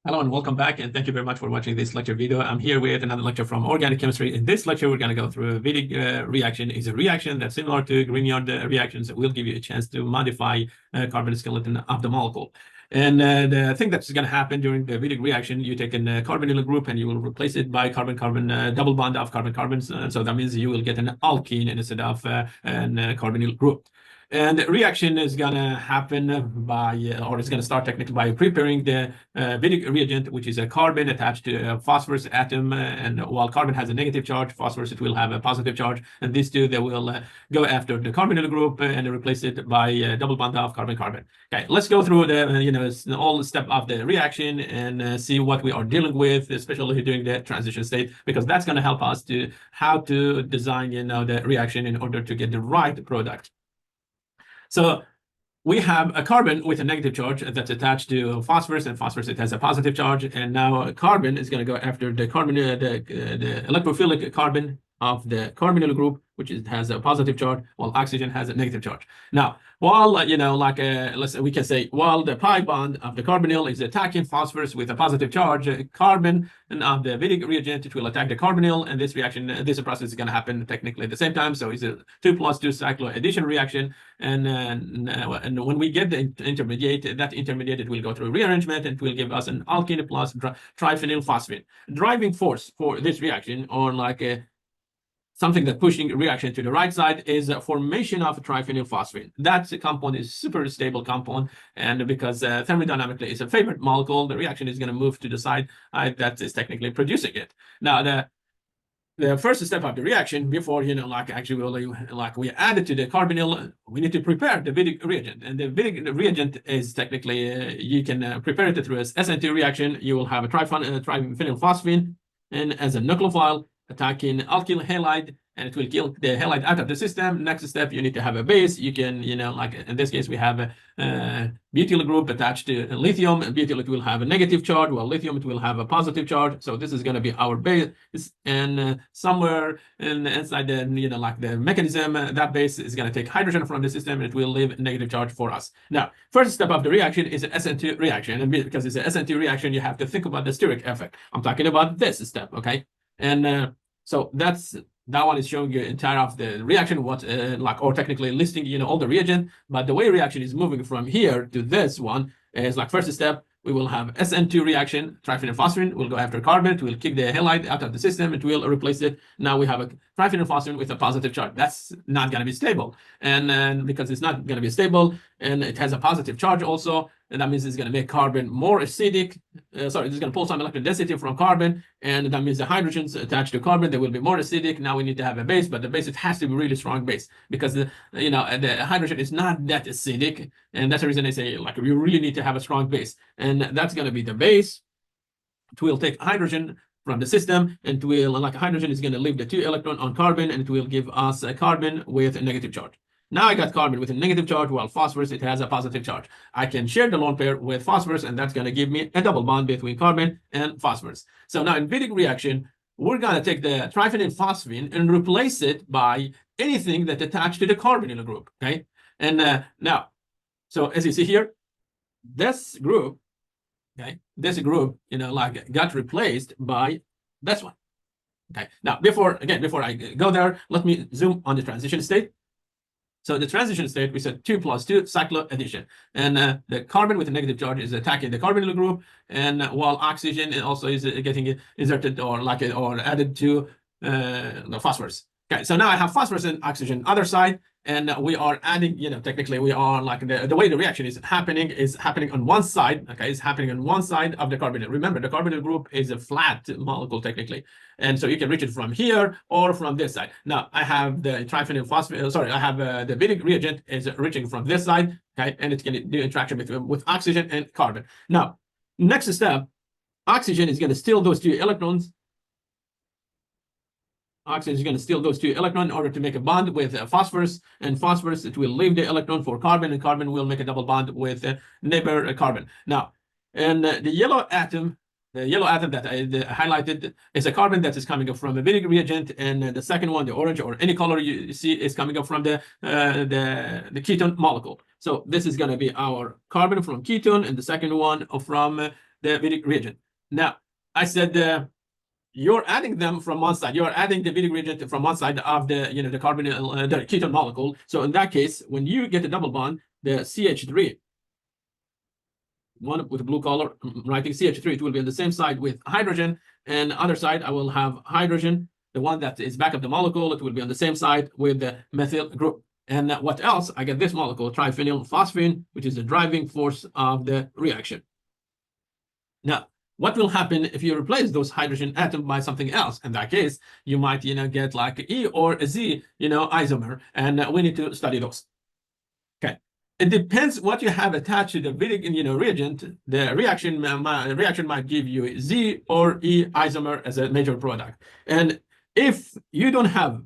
Hello and welcome back, and thank you very much for watching this lecture video. I'm here with another lecture from organic chemistry. In this lecture, we're going to go through a Wittig reaction. It's a reaction that's similar to Grignard reactions. It will give you a chance to modify carbon skeleton of the molecule. And the thing that's going to happen during the Wittig reaction, you take a carbonyl group and you will replace it by carbon-carbon double bond of carbon-carbons. So that means you will get an alkene instead of a carbonyl group. And the reaction is going to happen by, or it's going to start technically by preparing the Wittig reagent, which is a carbon attached to a phosphorus atom. And while carbon has a negative charge, phosphorus, it will have a positive charge. And these two, they will go after the carbonyl group and replace it by a double bond of carbon-carbon. Okay, let's go through the, all the step of the reaction and see what we are dealing with, especially during the transition state, because that's going to help us to how to design, the reaction in order to get the right product. So we have a carbon with a negative charge that's attached to phosphorus, and phosphorus, it has a positive charge. And now carbon is going to go after the carbon, the electrophilic carbon of the carbonyl group, which has a positive charge, while oxygen has a negative charge. Now, while, we can say, while the pi bond of the carbonyl is attacking phosphorus with a positive charge, carbon and of the Wittig reagent, it will attack the carbonyl, and this reaction, this process is going to happen technically at the same time. So it's a 2+2 cycloaddition reaction. And when we get the intermediate, that intermediate, it will go through rearrangement and it will give us an alkene plus triphenyl phosphine. Driving force for this reaction, or something that pushing reaction to the right side, is a formation of triphenyl phosphine. That compound is super stable compound, and because thermodynamically it's a favorite molecule, the reaction is going to move to the side that is technically producing it. Now, the first step of the reaction, before actually we add it to the carbonyl, we need to prepare the Wittig reagent. And the Wittig reagent is technically you can prepare it through a SN2 reaction. You will have a triphenyl phosphine, and as a nucleophile attacking alkyl halide, and it will kill the halide out of the system. Next step, you need to have a base. You can, in this case, we have a butyl group attached to lithium. Butyl, it will have a negative charge, while lithium, it will have a positive charge. So this is going to be our base. And somewhere inside the, the mechanism, that base is going to take hydrogen from the system, and it will leave a negative charge for us. Now, first step of the reaction is an SN2 reaction. And because it's an SN2 reaction, you have to think about the steric effect. I'm talking about this step, okay? And so that one is showing you entire of the reaction, what or technically listing all the reagent. But the way reaction is moving from here to this one is first step, we will have SN2 reaction, triphenyl phosphine will go after carbon, it will kick the halide out of the system, it will replace it. Now we have a triphenyl phosphine with a positive charge. That's not going to be stable. And because it's not going to be stable, and it has a positive charge also, and that means it's going to make carbon more acidic. It's going to pull some electron density from carbon, and that means the hydrogens attached to carbon, they will be more acidic. Now we need to have a base, but the base, it has to be really strong base, because the hydrogen is not that acidic, and that's the reason I say we really need to have a strong base, and that's going to be the base. It will take hydrogen from the system, and it will, hydrogen is going to leave the 2 electron on carbon, and it will give us a carbon with a negative charge. Now I got carbon with a negative charge, while phosphorus, it has a positive charge. I can share the lone pair with phosphorus, and that's going to give me a double bond between carbon and phosphorus. So now in Wittig reaction, we're going to take the triphenyl phosphine and replace it by anything that attached to the carbonyl group, okay? And now, so as you see here, this group, okay, got replaced by this one, okay? Now, before I go there, let me zoom on the transition state. So the transition state, we said 2+2 cycloaddition, and the carbon with a negative charge is attacking the carbonyl group, and while oxygen also is getting inserted or added to the phosphorus. Okay, so now I have phosphorus and oxygen other side, and we are adding, technically we are the way the reaction is happening on one side, okay, it's happening on one side of the carbonyl. Remember, the carbonyl group is a flat molecule technically, and so you can reach it from here or from this side. Now I have the triphenyl phosphine, I have the Wittig reagent is reaching from this side, okay, and it can do interaction with oxygen and carbon. Now, next step, oxygen is going to steal those 2 electrons. Oxygen is going to steal those 2 electrons in order to make a bond with phosphorus, and phosphorus, it will leave the electron for carbon, and carbon will make a double bond with neighbor carbon. Now, and the yellow atom that I highlighted is a carbon that is coming up from a Wittig reagent, and the second one, the orange or any color you see, is coming up from the ketone molecule. So this is going to be our carbon from ketone, and the second one from the Vedic reagent. Now, I said you're adding them from one side. You're adding the Vedic reagent from one side of the the carbonyl, the ketone molecule. So in that case, when you get a double bond, the CH3, one with a blue color, writing CH3, it will be on the same side with hydrogen, and other side I will have hydrogen. The one that is back of the molecule, it will be on the same side with the methyl group. And what else? I get this molecule, triphenyl phosphine, which is the driving force of the reaction. Now, what will happen if you replace those hydrogen atom by something else? In that case, you might get like E or a Z isomer, and we need to study those. Okay. It depends what you have attached to the Vedic reagent. The reaction might give you Z or E isomer as a major product. And if you don't have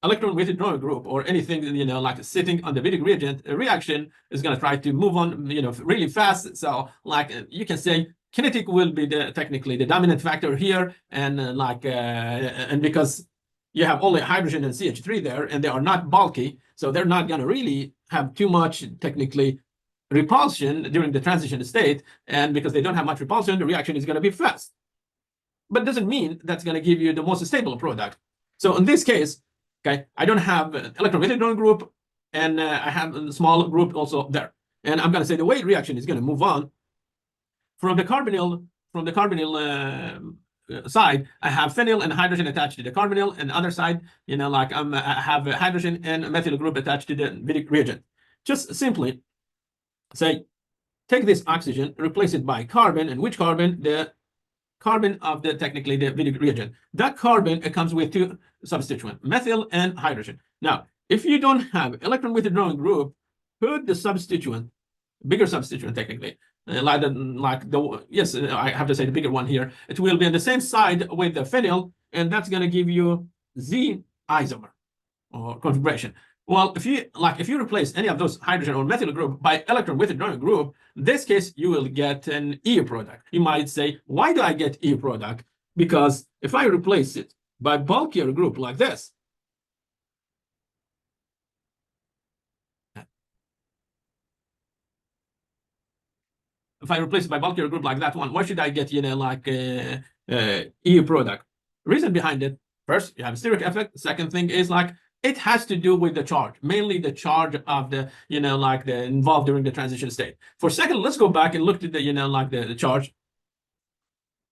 electron withdrawing group or anything like sitting on the Vedic reagent, a reaction is going to try to move on really fast. So like you can say kinetic will be technically the dominant factor here, and and because you have only hydrogen and CH3 there, and they are not bulky, so they're not going to really have too much technically repulsion during the transition state. And because they don't have much repulsion, the reaction is going to be fast. But doesn't mean that's going to give you the most stable product. So in this case, okay, I don't have an electron withdrawing group, and I have a small group also there. And I'm going to say the way reaction is going to move on from the carbonyl side. I have phenyl and hydrogen attached to the carbonyl, and the other side, I have a hydrogen and a methyl group attached to the Vedic reagent. Just simply say, take this oxygen, replace it by carbon, and which carbon? The carbon of the technically the Vedic reagent. That carbon, it comes with two substituents, methyl and hydrogen. Now, if you don't have electron withdrawing group, put the substituent, bigger substituent technically, yes, I have to say the bigger one here. It will be on the same side with the phenyl, and that's going to give you Z isomer or configuration. Well, if you replace any of those hydrogen or methyl group by electron withdrawing group, in this case you will get an E product. You might say, why do I get E product? Because if I replace it by bulkier group like this, if I replace it by bulkier group like that one, why should I get E product? Reason behind it: first, you have a steric effect. Second thing is it has to do with the charge, mainly the charge of the the involved during the transition state. For a second, let's go back and look at the the charge.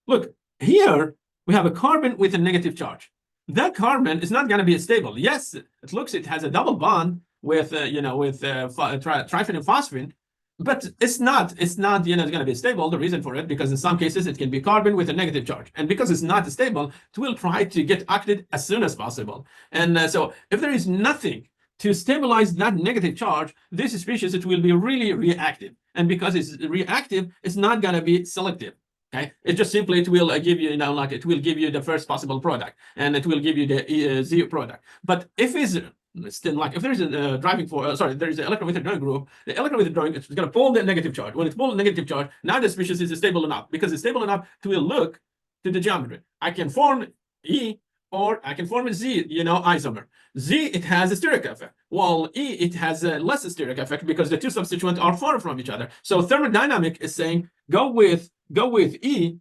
Look here, we have a carbon with a negative charge. That carbon is not going to be stable. Yes, it has a double bond with triphenyl phosphine, but it's not going to be stable. The reason for it, because in some cases it can be carbon with a negative charge, and because it's not stable, it will try to get acted as soon as possible. And so if there is nothing to stabilize that negative charge, this species, it will be really reactive, and because it's reactive, it's not going to be selective. Okay, it just simply it will give you it will give you the first possible product, and it will give you the Z product. But if it's still if there is a driving force, there is an electron withdrawing group, the electron withdrawing is going to pull the negative charge. When it pulls the negative charge, now the species is stable enough. Because it's stable enough, it will look to the geometry. I can form E, or I can form a Z, isomer. Z, it has a steric effect. While E, it has a less steric effect because the two substituents are far from each other. So thermodynamic is saying go with E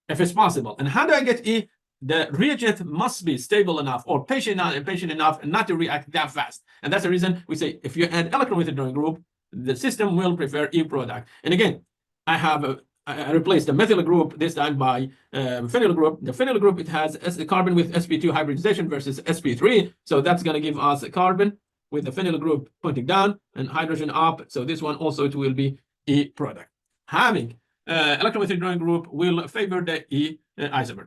if it's possible. And how do I get E? The reagent must be stable enough or patient enough and not to react that fast. And that's the reason we say if you add electron withdrawing group, the system will prefer E product. And again, I replaced the methyl group this time by phenyl group. The phenyl group, it has a carbon with sp2 hybridization versus sp3. So that's going to give us a carbon with the phenyl group pointing down and hydrogen up. So this one also, it will be E product. Having electron withdrawing group will favor the E isomer.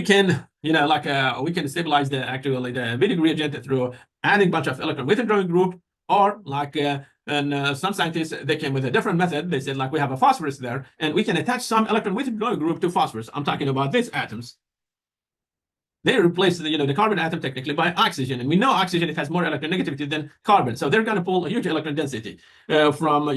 can, we can stabilize the Wittig reagent through adding a bunch of electron withdrawing group, or some scientists, they came with a different method. They said, we have a phosphorus there, and we can attach some electron withdrawing group to phosphorus. I'm talking about these atoms. They replace the carbon atom technically by oxygen, and we know oxygen, it has more electronegativity than carbon, so they're going to pull a huge electron density from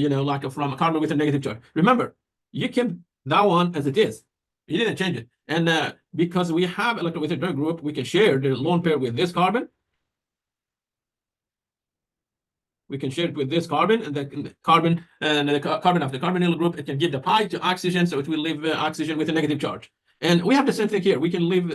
from carbon with a negative charge. Remember, you kept that one as it is, you didn't change it, and because we have electron withdrawing group, we can share the lone pair with this carbon. We can share it with this carbon, and the carbon of the carbonyl group, it can give the pi to oxygen, so it will leave oxygen with a negative charge. And we have the same thing here. We can leave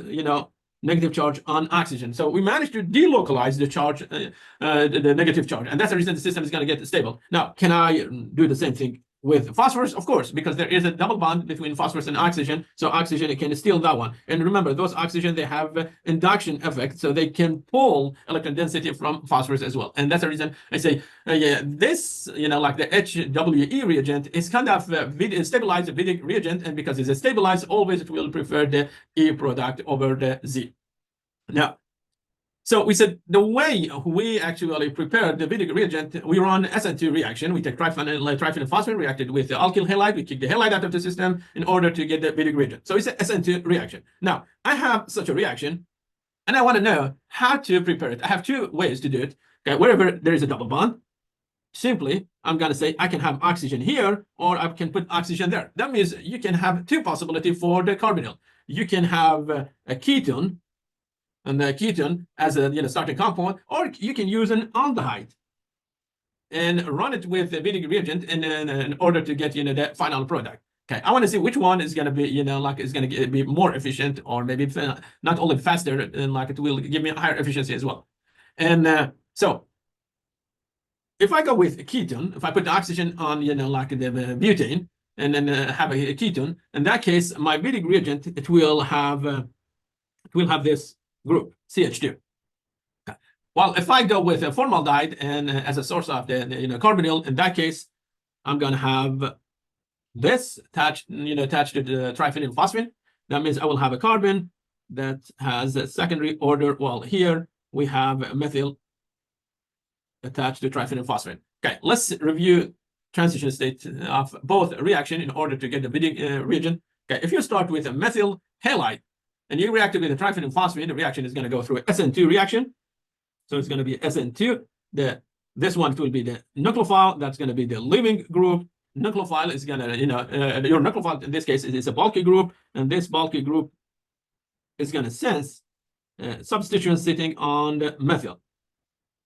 negative charge on oxygen. So we managed to delocalize the charge, the negative charge, and that's the reason the system is going to get stable. Now, can I do the same thing with phosphorus? Of course, because there is a double bond between phosphorus and oxygen, so oxygen, it can steal that one. And remember, those oxygen, they have induction effect, so they can pull electron density from phosphorus as well. And that's the reason I say, this, the HWE reagent is kind of stabilized Wittig reagent, and because it's stabilized, always it will prefer the E product over the Z. Now, so we said the way we actually prepare the Wittig reagent, we run SN2 reaction. We take triphenyl phosphine reacted with the alkyl halide. We kick the halide out of the system in order to get the Wittig reagent. So it's an SN2 reaction. Now, I have such a reaction, and I want to know how to prepare it. I have two ways to do it. Okay, wherever there is a double bond, simply, I'm going to say I can have oxygen here, or I can put oxygen there. That means you can have two possibilities for the carbonyl. You can have a ketone, and the ketone as a starting compound, or you can use an aldehyde and run it with the Wittig reagent in order to get the final product. Okay, I want to see which one is going to be is going to be more efficient, or maybe not only faster, and it will give me higher efficiency as well. And so if I go with a ketone, if I put the oxygen on the butane, and then have a ketone, in that case, my Wittig reagent, it will have this group, CH2. Okay. Well, if I go with a formaldehyde and as a source of the carbonyl, in that case, I'm going to have this attached to the triphenyl phosphine. That means I will have a carbon that has a secondary order. Well, here we have methyl attached to triphenyl phosphine. Okay, let's review transition state of both reaction in order to get the Wittig reagent. Okay, if you start with a methyl halide, and you react with a triphenyl phosphine, the reaction is going to go through a SN2 reaction. So it's going to be SN2. This one will be the nucleophile. That's going to be the leaving group. Nucleophile is going to, your nucleophile in this case is a bulky group, and this bulky group is going to sense substituents sitting on the methyl.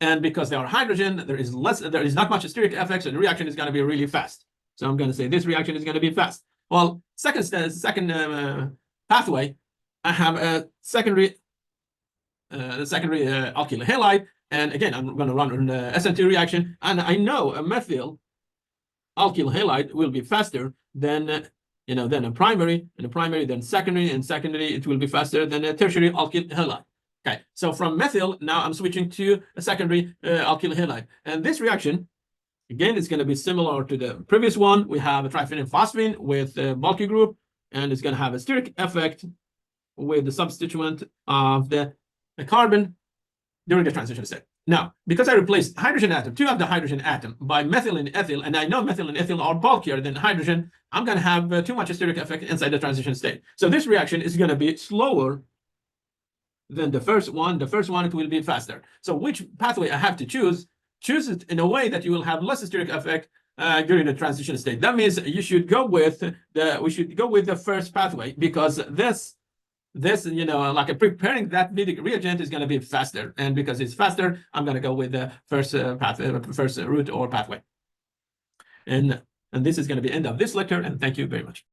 And because they are hydrogen, there is not much steric effect, so the reaction is going to be really fast. So I'm going to say this reaction is going to be fast. Well, second pathway, I have a secondary alkyl halide, and again, I'm going to run an SN2 reaction, and I know a methyl alkyl halide will be faster than a primary, and a primary then secondary, and secondary it will be faster than a tertiary alkyl halide. Okay, so from methyl now I'm switching to a secondary alkyl halide, and this reaction again is going to be similar to the previous one. We have a triphenyl phosphine with a bulky group, and it's going to have a steric effect with the substituent of the carbon during the transition state. Now, because I replaced hydrogen atom, two of the hydrogen atom, by methyl and ethyl, and I know methyl and ethyl are bulkier than hydrogen, I'm going to have too much steric effect inside the transition state. So this reaction is going to be slower than the first one. The first one, it will be faster. So which pathway I have to choose? Choose it in a way that you will have less steric effect during the transition state. That means you should go with the first pathway, because this preparing that Wittig reagent is going to be faster, and because it's faster, I'm going to go with the first route or pathway. And this is going to be the end of this lecture, and thank you very much.